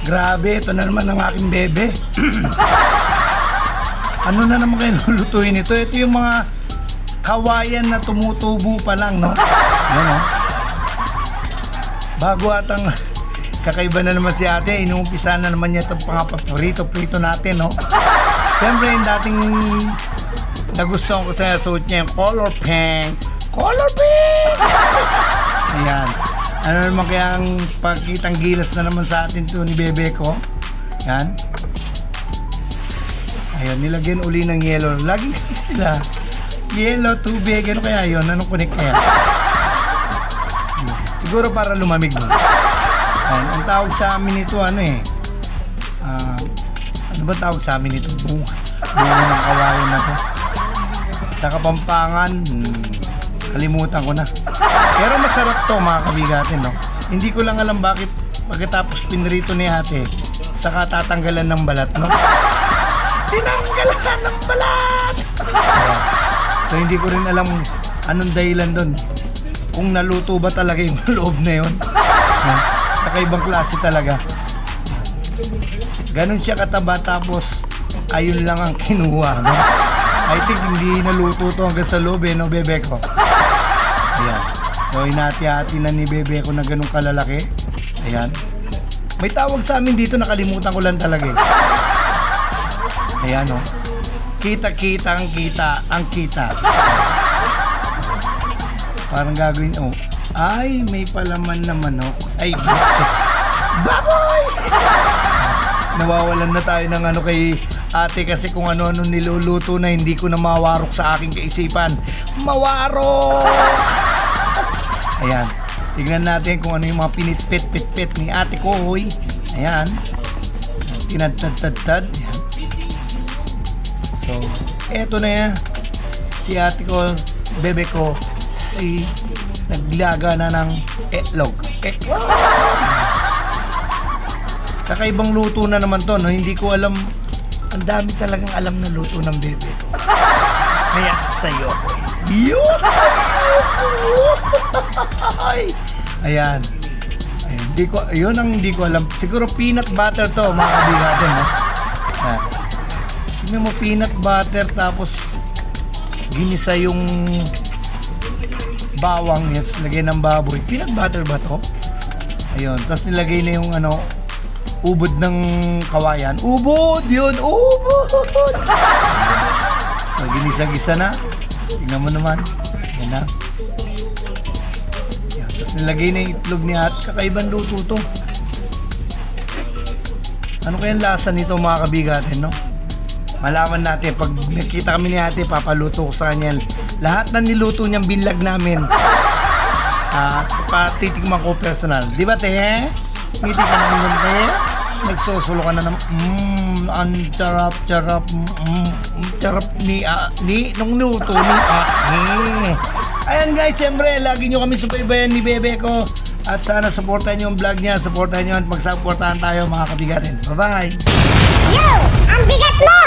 Grabe, ito na naman ang aking bebe. Ano na naman kayo lulutuin ito? Ito yung mga kawayan na tumutubo pa lang, no? Ano? Bago atang kakaiba na naman si ate, inuumpisa na naman niya itong paborito-prito natin, no? Siyempre, yung dating nagustuhan ko sa suot niya, yung color pink. Color pink! Ayan. Ano naman kaya ang pagkitang gilas na naman sa atin to ni bebe ko? Yan. Ayun, nilagyan uli ng yellow. Lagi sila. Yellow, tubig. Ano kaya yun? Anong connect kaya? Siguro para lumamig mo. Ayan. Ang tawag sa amin ito, ano eh. Ano ba tawag sa amin ito? Bunga ng kawayan na to. Sa Kapampangan, kalimutan ko na. Pero masarap to mga kabigatin, no? Hindi ko lang alam bakit pagkatapos pinrito ni ate, saka tatanggalan ng balat, no? Tinanggalan ng balat! So hindi ko rin alam anong dahilan doon. Kung naluto ba talaga yung loob na yun. Kakaibang klase talaga. Ganon siya kataba tapos ayun lang ang kinuha, no? I think hindi naluto to hanggang sa loob, no, bebe ko? Ayan. So inati-hati na ni bebe ko na ganun kalalaki. Ayan. May tawag sa amin dito, nakalimutan ko lang talaga eh. Ayan, oh. Kita-kita ang kita. Parang gagawin, oh. Ay, may palaman na manok. Ay, baboy! Nawawalan na tayo ng ano kay ate kasi kung ano-ano niluluto na hindi ko na mawarok sa aking kaisipan. Mawarok! Ayan. Tignan natin kung ano yung mga pinitpit-pit-pit ni ate ko, hoy. Ayan. Tinadtad-tad-tad. Ayan. So, eto na yan. Si ate ko, bebe ko, si naglaga na ng etlog. Kakaibang luto na naman to, no? Hindi ko alam. Ang dami talagang alam na luto ng bebe ko. Kaya sa'yo, yun sa'yo. Ayan. Ayun, yun ang hindi ko alam. Siguro peanut butter to, mga kabigatin, no? Ayan. Tingnan mo, peanut butter tapos ginisa yung bawang, yes, lagay ng baboy. Peanut butter ba to? Ayun, tapos nilagay na yung ano, ubod ng kawayan. Ubod! Yun! Ubod! So, ginisa-gisa na. Tingnan mo naman. Yan na. Yan. Tapos nilagay na yung itlog ni ate. Kakaibang luto to. Ano kayang lasa nito mga kabigatin, no? Malaman natin. Pag nakita kami ni ate, papaluto ko sa kanya. Lahat na niluto niyang binlag namin. Patitikman ko personal. Di ba, te? Ngiti ka naman yun, te? Nagsusulo ka na naman. Ang charap charap ni nung luto ni ate. Ayan guys, siyempre lagi nyo kami subaybayan ni bebe ko. At sana supportahan nyo yung vlog niya. Supportahan nyo at magsaportahan tayo mga kabigatin. Bye bye. Yo! Ang bigat mo!